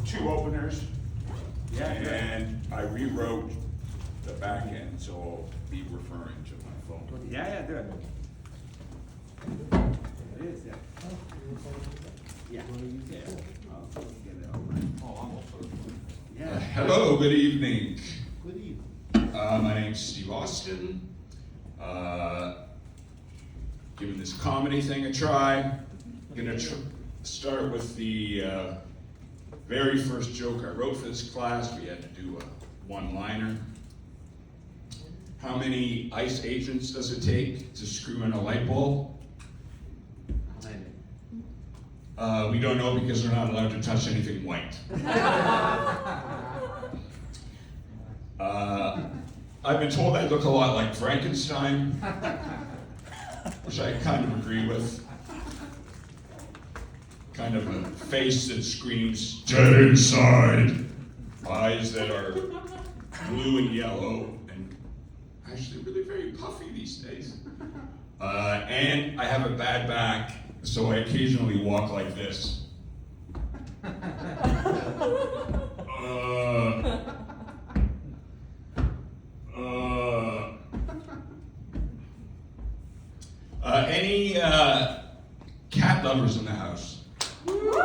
Two openers, Yeah, and I rewrote the back end, so I'll be referring to my phone. yeah, good. It is, yeah. Yeah. Yeah. I'll get it all right. Oh, Yeah. Hello, good evening. good evening. My name's Steve Austin. Giving this comedy thing a try. Gonna start with the very first joke I wrote for this class. We had to do a one-liner. How many ice agents does it take to screw in a light bulb? We don't know because they're not allowed to touch anything white. I've been told I look a lot like Frankenstein, which I kind of agree with. Kind of a face that screams, "Get inside!" Eyes that are blue and yellow, and actually really very puffy these days. And I have a bad back, so I occasionally walk like this. Any cat lovers in the house? We're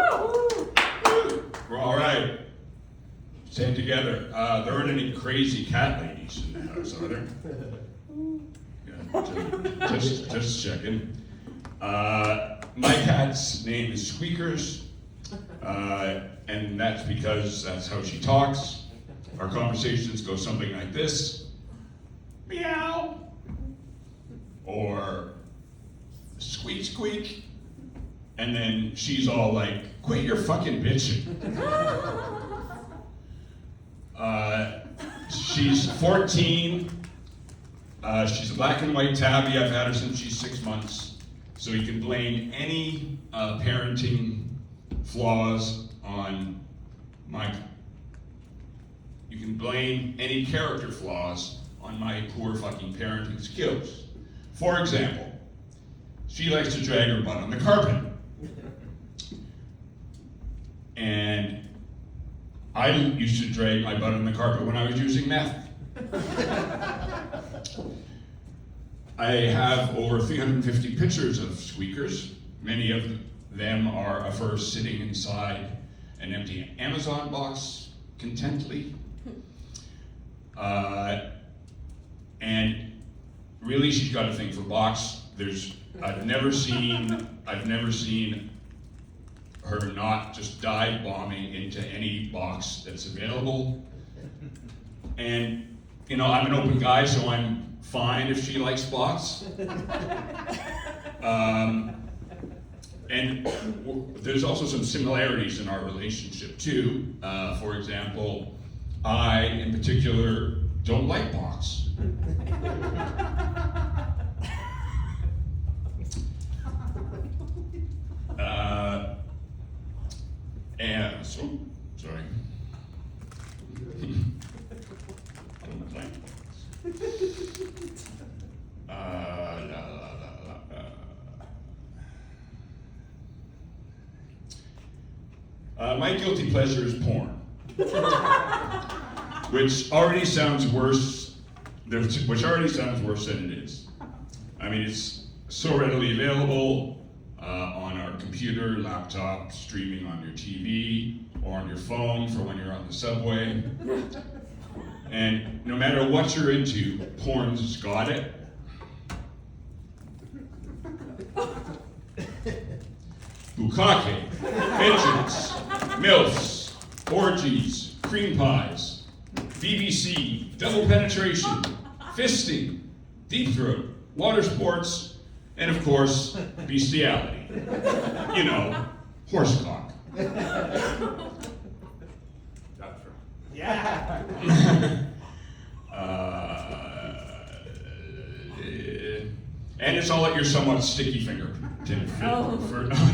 all right. Stand together. There aren't any crazy cat ladies in the house, are there? Yeah, just checking. My cat's name is Squeakers, and that's because that's how she talks. Our conversations go something like this: meow, or squeak squeak, and then she's all like, "Quit your fucking bitching." She's 14. She's a black and white tabby. I've had her since she's 6 months. So you can blame any parenting flaws on you can blame any character flaws on my poor fucking parenting skills. For example, she likes to drag her butt on the carpet. And I used to drag my butt on the carpet when I was using meth. I have over 350 pictures of Squeakers. Many of them are of her sitting inside an empty Amazon box contently. And really, she's got a thing for box. I've never seen her not just dive bombing into any box that's available. And I'm an open guy, so I'm fine if she likes box. And there's also some similarities in our relationship too. For example, I in particular don't like box. And so, sorry. I don't like my guilty pleasure is porn, which already sounds worse. Which already sounds worse than it is. I mean, it's so readily available on our computer, laptop, streaming on your TV, or on your phone for when you're on the subway. And no matter what you're into, porn's got it. Bukkake, midgets, MILFs, orgies, cream pies, BBC, double penetration, fisting, deep throat, water sports, and of course, bestiality. Horsecock. That's right. Yeah. And it's all at your somewhat sticky fingertips.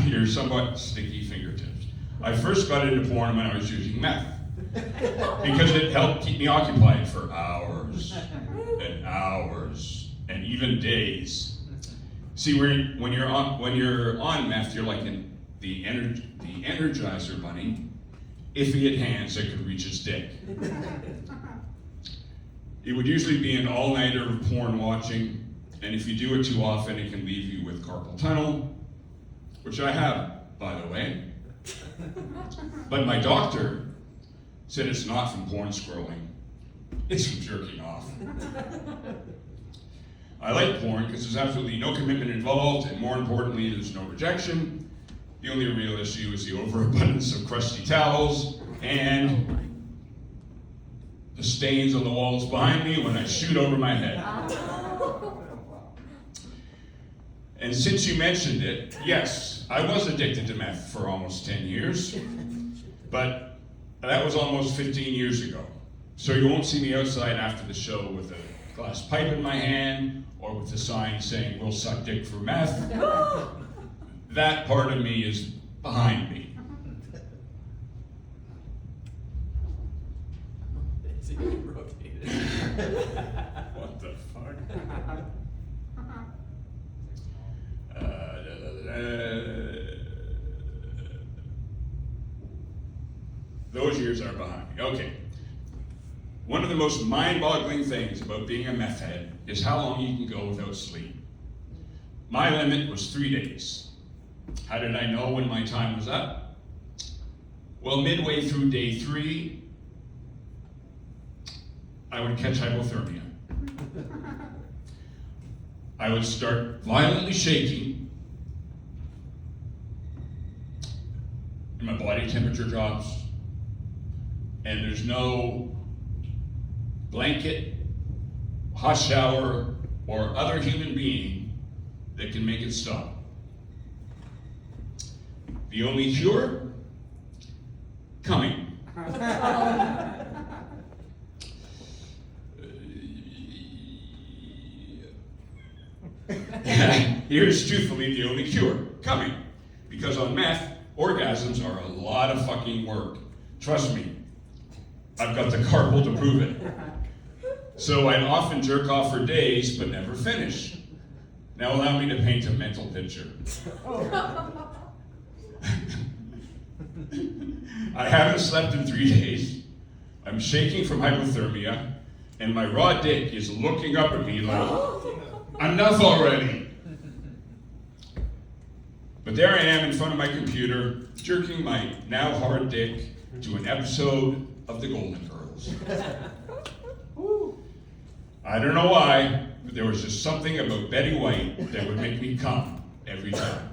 Your somewhat sticky fingertips. I first got into porn when I was using meth because it helped keep me occupied for hours and hours and even days. See, when you're on meth, you're like the Energizer Bunny, if he had hands that could reach his dick. It would usually be an all-nighter of porn watching, and if you do it too often, it can leave you with carpal tunnel, which I have, by the way. But my doctor said it's not from porn scrolling, it's from jerking off. I like porn because there's absolutely no commitment involved, and more importantly, there's no rejection. The only real issue is the overabundance of crusty towels and the stains on the walls behind me when I shoot over my head. And since you mentioned it, yes, I was addicted to meth for almost 10 years, but that was almost 15 years ago. So you won't see me outside after the show with a glass pipe in my hand or with a sign saying, "We'll suck dick for meth." That part of me is behind me. Is it getting rotated? What the fuck? Those years are behind me. Okay. One of the most mind-boggling things about being a meth head is how long you can go without sleep. My limit was 3 days. How did I know when my time was up? Well, midway through day 3, I would catch hypothermia. I would start violently shaking, and my body temperature drops, and there's no blanket, hot shower, or other human being that can make it stop. The only cure? Coming. Here's truthfully the only cure, coming. Because on meth, orgasms are a lot of fucking work. Trust me, I've got the carpal to prove it. So I'd often jerk off for days, but never finish. Now allow me to paint a mental picture. I haven't slept in 3 days. I'm shaking from hypothermia, and my raw dick is looking up at me like, enough already. But there I am in front of my computer, jerking my now hard dick to an episode of The Golden Girls. I don't know why, but there was just something about Betty White that would make me come every time.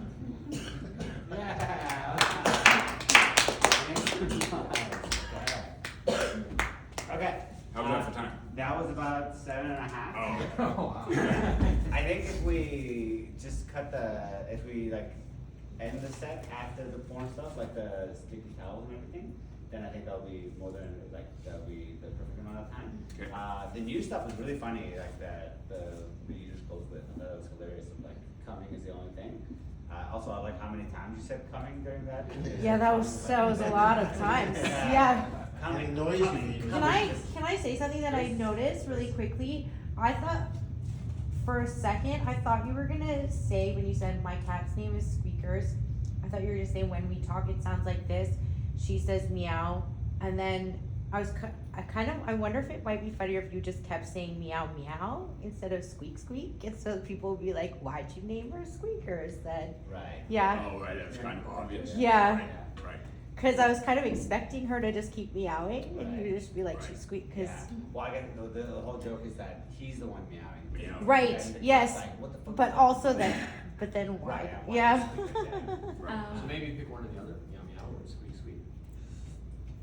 Okay. How was that for time? That was about 7.5. Oh. I think if we just if we like end the set after the porn stuff, like the sticky towels and everything, then I think that'll be that'll be the perfect amount of time. Okay. The new stuff was really funny, like the you just closed with. I thought that was hilarious. Like coming is the only thing. Also, I like how many times you said coming during that. Yeah, that was a lot of times. Yeah. Coming, noise you made. Can I say something that I noticed really quickly? I thought for a second you were gonna say when you said my cat's name is Squeakers. I thought you were gonna say when we talk it sounds like this. She says meow, and then I wonder if it might be funnier if you just kept saying meow meow instead of squeak squeak, and so people would be like, why'd you name her Squeakers then? Right. Yeah. Oh, right, that's kind of obvious. Yeah. Right. Because I was kind of expecting her to just keep meowing, and Right. you would just be like, she Right. squeak, because. Yeah. Well, I get the whole joke is that he's the one meowing. Yeah. Right, And the yes, cat's like, what the fuck but is that? also then, but then why? Right, why Yeah. is it like So maybe pick one or the other, meow meow or squeak squeak.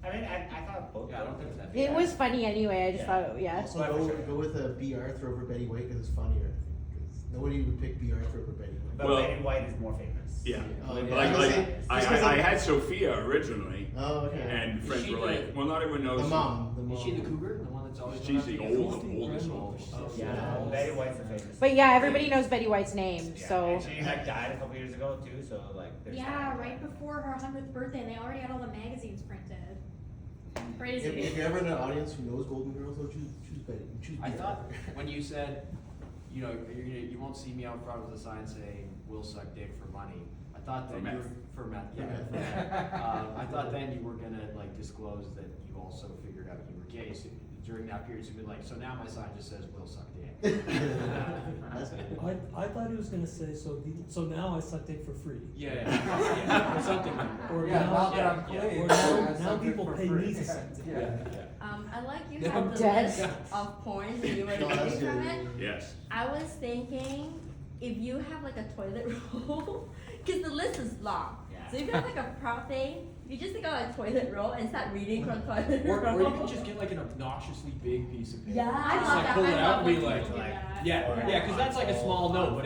I mean, I thought both. Yeah, I don't think it's that It was funny anyway, I just Yeah. thought, yeah. Also, But for sure. go with a B. Arthur over Betty White because it's funnier. Because nobody would pick B. Arthur over Betty White. But Well- Betty White is more famous. Yeah. Oh, yeah. I had Sophia originally, Oh, okay. and Is friends she were the- like, well, not everyone knows. The mom. Is she the cougar, the one that's always? She's going the after oldest. Yeah, Betty White's the famous. But yeah, everybody knows Betty White's name, Yeah, so. and she like died a couple years ago too, so like. there's Yeah, that. right before her 100th birthday, and they already had all the magazines printed. Crazy. If you're ever in an audience who knows Golden Girls, though, choose Betty. Choose I B. thought Arthur. when you said, you won't see me out front with a sign saying "We'll suck dick for money." I thought For that you meth. were for meth. For Yeah. meth. I thought then you were gonna like disclose that you also figured out you were gay, so during that period, so you'd be like, so now my sign just says Will suck dick. That's good. I thought he was gonna say, so now I suck dick for free. Yeah, or something like that. Or Yeah, now, now that I'm yeah, clean. or now, I now suck dick people for pay free. me to suck dick. Yeah. I like you Yeah, have I'm the dead. list of porn that you were No, that's reading from good. it. Yes. I was thinking if you have like a toilet roll, because the list is long. Yeah. So if you have like a prop thing, you just take out a toilet roll and start reading from toilet Or roll. you can just get like an obnoxiously big piece of paper. Yeah, I Just love like that. pull it I out love and be when like, people do that. yeah, because that's like a small note, but